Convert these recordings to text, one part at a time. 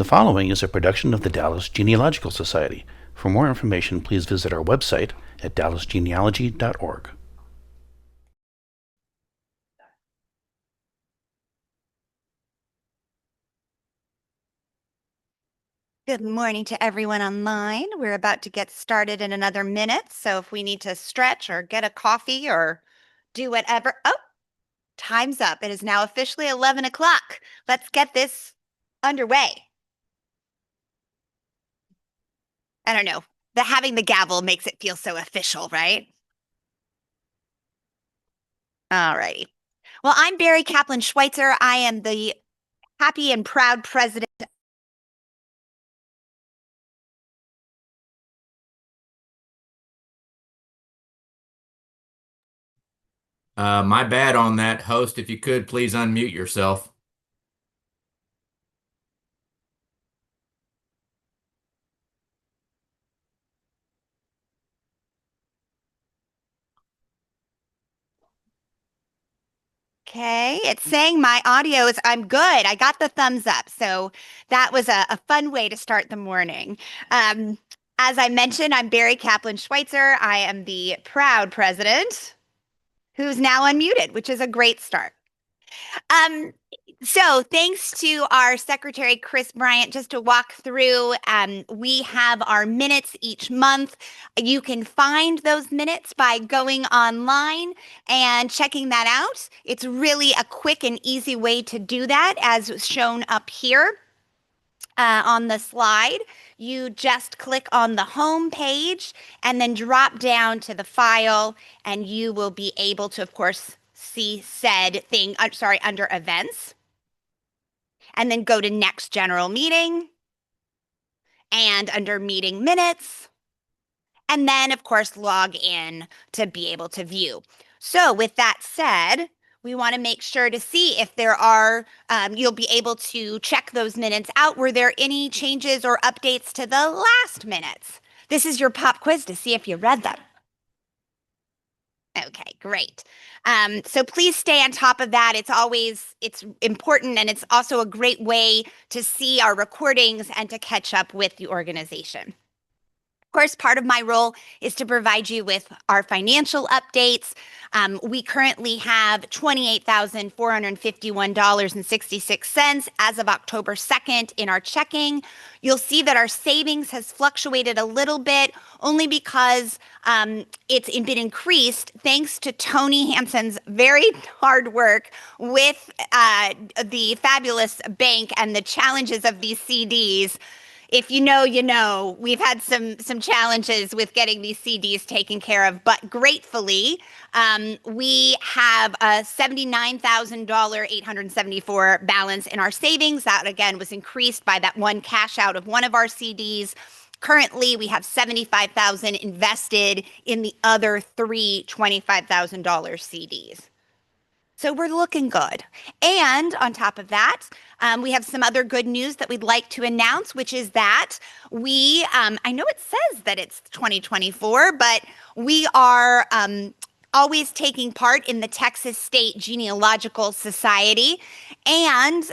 The following is a production of the Dallas Genealogical Society. For more information, please visit our website at dallasgenealogy.org. Good morning to everyone online. We're about to get started in another minute, so if we need to stretch or get a coffee or do whatever. Oh, time's up. It is now officially 11 o'clock. Let's get this underway. I don't know. Having the gavel makes it feel so official, right? All righty. Well, I'm Barry Kaplan Schweitzer. I am the happy and proud president. My bad on that. Host, if you could, please unmute yourself. Okay, it's saying my audio is, I'm good. I got the thumbs up. So that was a fun way to start the morning. Um, as I mentioned, I'm Barry Kaplan Schweitzer. I am the proud president who's now unmuted, which is a great start. Um, so thanks to our secretary, Chris Bryant, just to walk through, we have our minutes each month. You can find those minutes by going online and checking that out. It's really a quick and easy way to do that, as shown up here. On the slide, you just click on the home page and then drop down to the file, and you will be able to, of course, see said thing, under events, and then go to next general meeting and under meeting minutes, and then, of course, log in to be able to view. So with that said, we want to make sure to see if there are, you'll be able to check those minutes out. Were there any changes or updates to the last minutes? This is your pop quiz to see if you read them. Okay, great. So please stay on top of that. It's important, and it's also a great way to see our recordings and to catch up with the organization. Of course, part of my role is to provide you with our financial updates. We currently have $28,451.66 as of October 2nd in our checking. You'll see that our savings has fluctuated a little bit, only because it's been increased thanks to Tony Hansen's very hard work with the fabulous bank and the challenges of these CDs. If you know, you know. We've had some challenges with getting these CDs taken care of, but gratefully, we have a $79,874 balance in our savings. That, again, was increased by that one cash out of one of our CDs. Currently, we have $75,000 invested in the other three $25,000 CDs. So we're looking good. And on top of that, we have some other good news that we'd like to announce, which is that I know it says that it's 2024, but we are always taking part in the Texas State Genealogical Society. And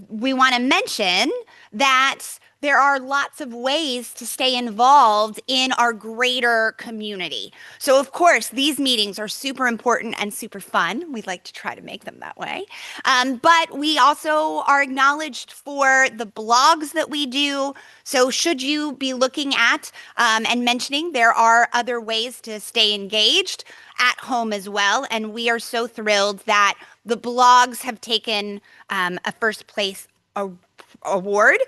we want to mention that there are lots of ways to stay involved in our greater community. So, of course, these meetings are super important and super fun. We'd like to try to make them that way. But we also are acknowledged for the blogs that we do. So should you be looking at and mentioning, there are other ways to stay engaged at home as well. And we are so thrilled that the blogs have taken a first place award.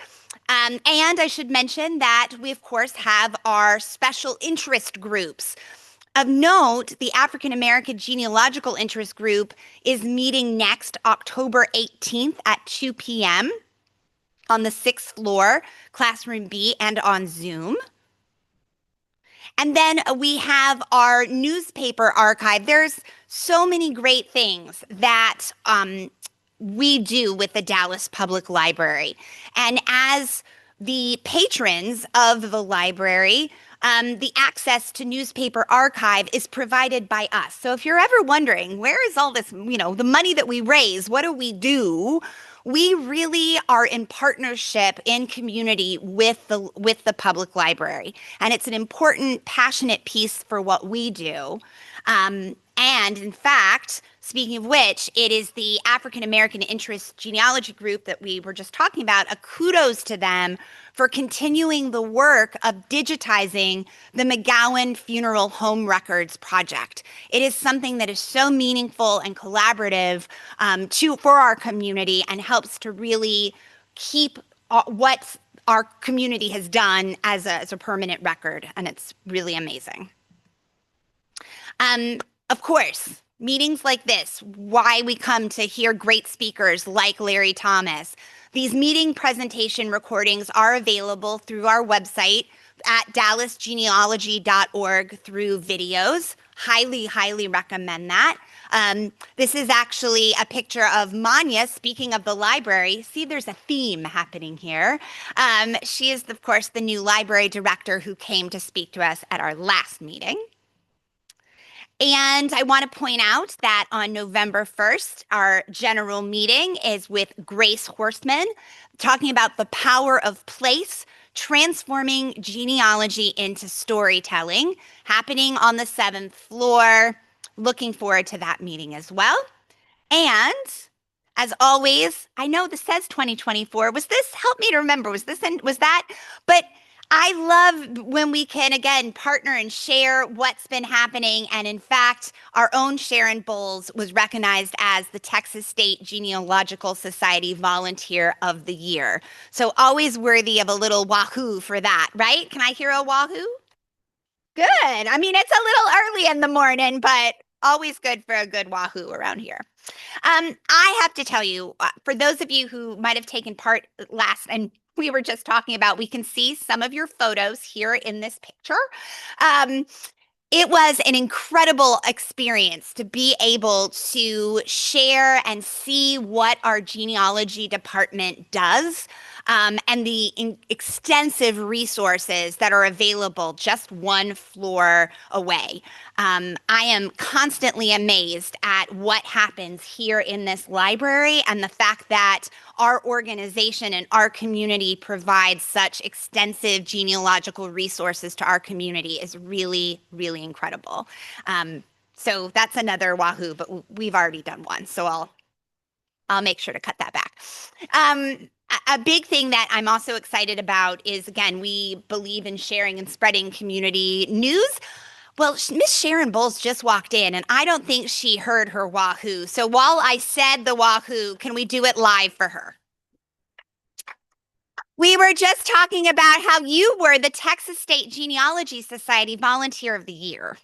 And I should mention that we, of course, have our special interest groups. Of note, the African American Genealogical Interest Group is meeting next October 18th at 2 p.m. on the 6th floor, Classroom B, and on Zoom. And then we have our newspaper archive. There's so many great things that we do with the Dallas Public Library. And as the patrons of the library, The access to newspaper archive is provided by us. So if you're ever wondering, where is all this, the money that we raise, what do we do? We really are in partnership in community with the public library, and it's an important, passionate piece for what we do. And in fact, speaking of which, it is the African American Interest Genealogy Group that we were just talking about. A kudos to them for continuing the work of digitizing the McGowan Funeral Home Records Project. It is something that is so meaningful and collaborative for our community, and helps to really keep what our community has done as a permanent record, and it's really amazing. Of course, meetings like this, why we come to hear great speakers like Larry Thomas. These meeting presentation recordings are available through our website at dallasgenealogy.org through videos. Highly, highly recommend that. This is actually a picture of Manya, speaking of the library. See, there's a theme happening here. She is, of course, the new library director who came to speak to us at our last meeting. And I want to point out that on November 1st, our general meeting is with Grace Horstman, talking about the power of place, transforming genealogy into storytelling, happening on the 7th floor. Looking forward to that meeting as well. And as always, I know this says 2024. Was this, help me to remember, was that? But I love when we can, again, partner and share what's been happening. And in fact, our own Sharon Bowles was recognized as the Texas State Genealogical Society Volunteer of the Year. So always worthy of a little wahoo for that, right? Can I hear a wahoo? Good. I mean, it's a little early in the morning, but always good for a good wahoo around here. I have to tell you, for those of you who might have taken part last, and we were just talking about, we can see some of your photos here in this picture. It was an incredible experience to be able to share and see what our genealogy department does, and the extensive resources that are available just one floor away. I am constantly amazed at what happens here in this library, and the fact that our organization and our community provides such extensive genealogical resources to our community is really, really incredible. So that's another wahoo, but we've already done one, so I'll make sure to cut that back. A big thing that I'm also excited about is, again, we believe in sharing and spreading community news. Well, Miss Sharon Bowles just walked in, and I don't think she heard her wahoo. So while I said the wahoo, can we do it live for her? We were just talking about how you were the Texas State Genealogy Society Volunteer of the Year.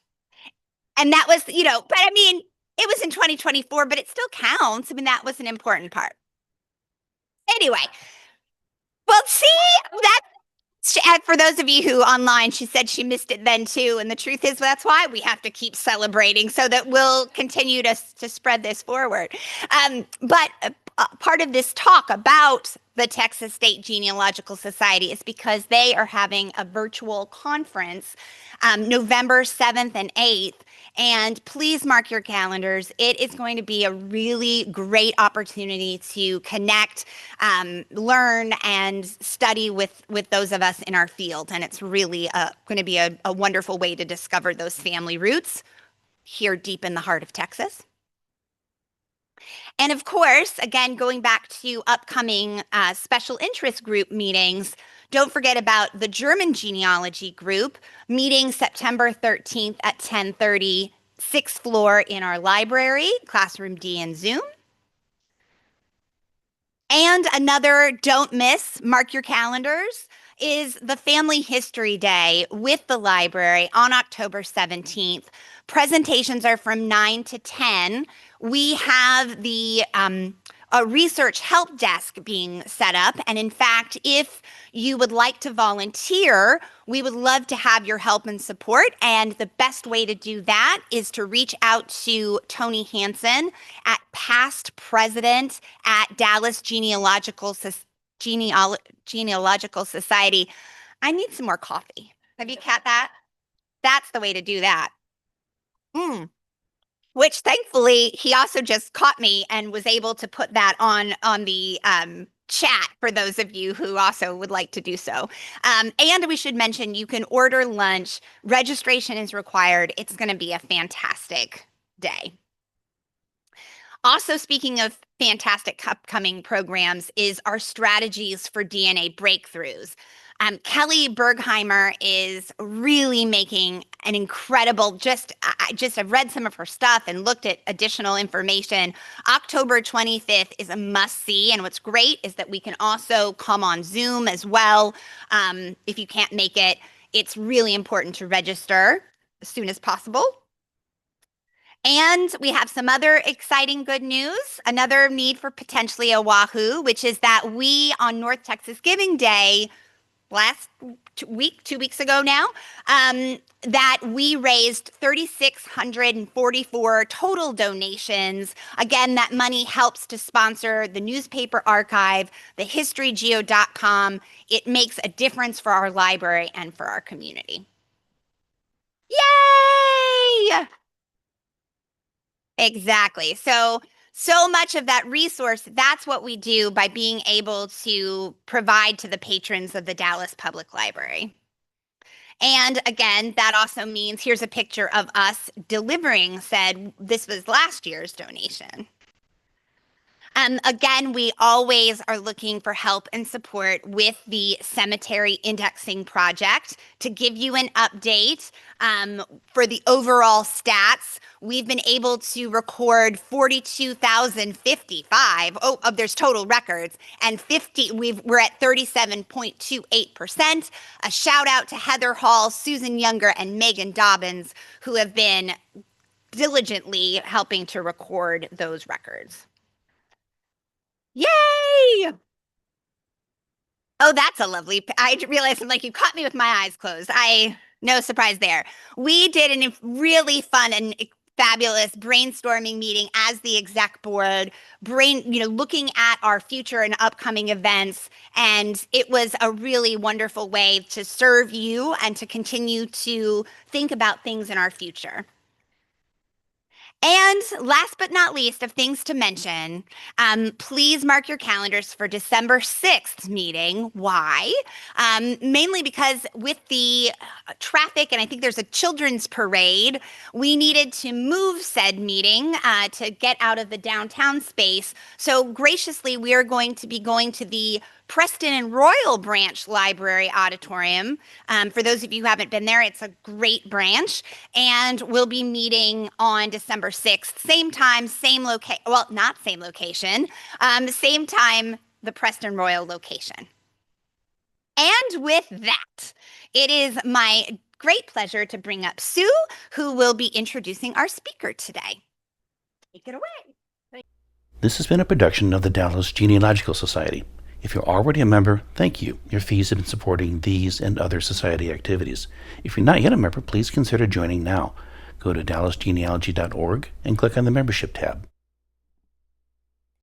And that was, but I mean, it was in 2024, but it still counts. I mean, that was an important part. Anyway, well, see, for those of you who online, she said she missed it then too. And the truth is, that's why we have to keep celebrating, so that we'll continue to spread this forward. But part of this talk about the Texas State Genealogical Society is because they are having a virtual conference November 7th and 8th. And please mark your calendars. It is going to be a really great opportunity to connect, learn, and study with those of us in our field. And it's really going to be a wonderful way to discover those family roots here deep in the heart of Texas. And of course, again, going back to upcoming special interest group meetings, don't forget about the German genealogy group meeting September 13th at 10:30, 6th floor in our library, classroom D and Zoom. And another don't miss, mark your calendars, is the Family History Day with the library on October 17th. Presentations are from 9 to 10. We have the a research help desk being set up. And in fact, if you would like to volunteer, we would love to have your help and support. And the best way to do that is to reach out to Tony Hansen at past president at Dallas Genealogical Society. I need some more coffee. Have you cat that? That's the way to do that. Which thankfully he also just caught me and was able to put that on the chat for those of you who also would like to do so. And we should mention you can order lunch. Registration is required. It's going to be a fantastic day. Also, speaking of fantastic upcoming programs, is our strategies for DNA breakthroughs. Kelly Bergheimer is really making an incredible, I've read some of her stuff and looked at additional information. October 25th is a must see. And what's great is that we can also come on Zoom as well. If you can't make it, it's really important to register as soon as possible. And we have some other exciting good news, another need for potentially a Wahoo, which is that we on North Texas Giving Day last week, 2 weeks ago now, that we raised 3,644 total donations. Again, that money helps to sponsor the newspaper archive, the historygeo.com. It makes a difference for our library and for our community. Yay! Exactly. So much of that resource, that's what we do by being able to provide to the patrons of the Dallas Public Library. And again, that also means here's a picture of us delivering this was last year's donation. Again, we always are looking for help and support with the Cemetery Indexing Project. To give you an update for the overall stats, we've been able to record 42,055. There's total records, and we're at 37.28%. A shout out to Heather Hall, Susan Younger, and Megan Dobbins, who have been diligently helping to record those records. Yay! Oh, that's a lovely. I realized you caught me with my eyes closed. No surprise there. We did a really fun and fabulous brainstorming meeting as the exec board, looking at our future and upcoming events. And it was a really wonderful way to serve you and to continue to think about things in our future. And last but not least of things to mention, please mark your calendars for December 6th meeting. Why? Mainly because with the traffic, and I think there's a children's parade, we needed to move said meeting to get out of the downtown space. So graciously, we are going to be going to the Preston and Royal Branch Library Auditorium. For those of you who haven't been there, it's a great branch. And we'll be meeting on December 6th, same time, same location. Well, not same location, same time, the Preston Royal location. And with that, it is my great pleasure to bring up Sue, who will be introducing our speaker today. Take it away. This has been a production of the Dallas Genealogical Society. If you're already a member, thank you. Your fees have been supporting these and other society activities. If you're not yet a member, please consider joining now. Go to dallasgenealogy.org and click on the membership tab.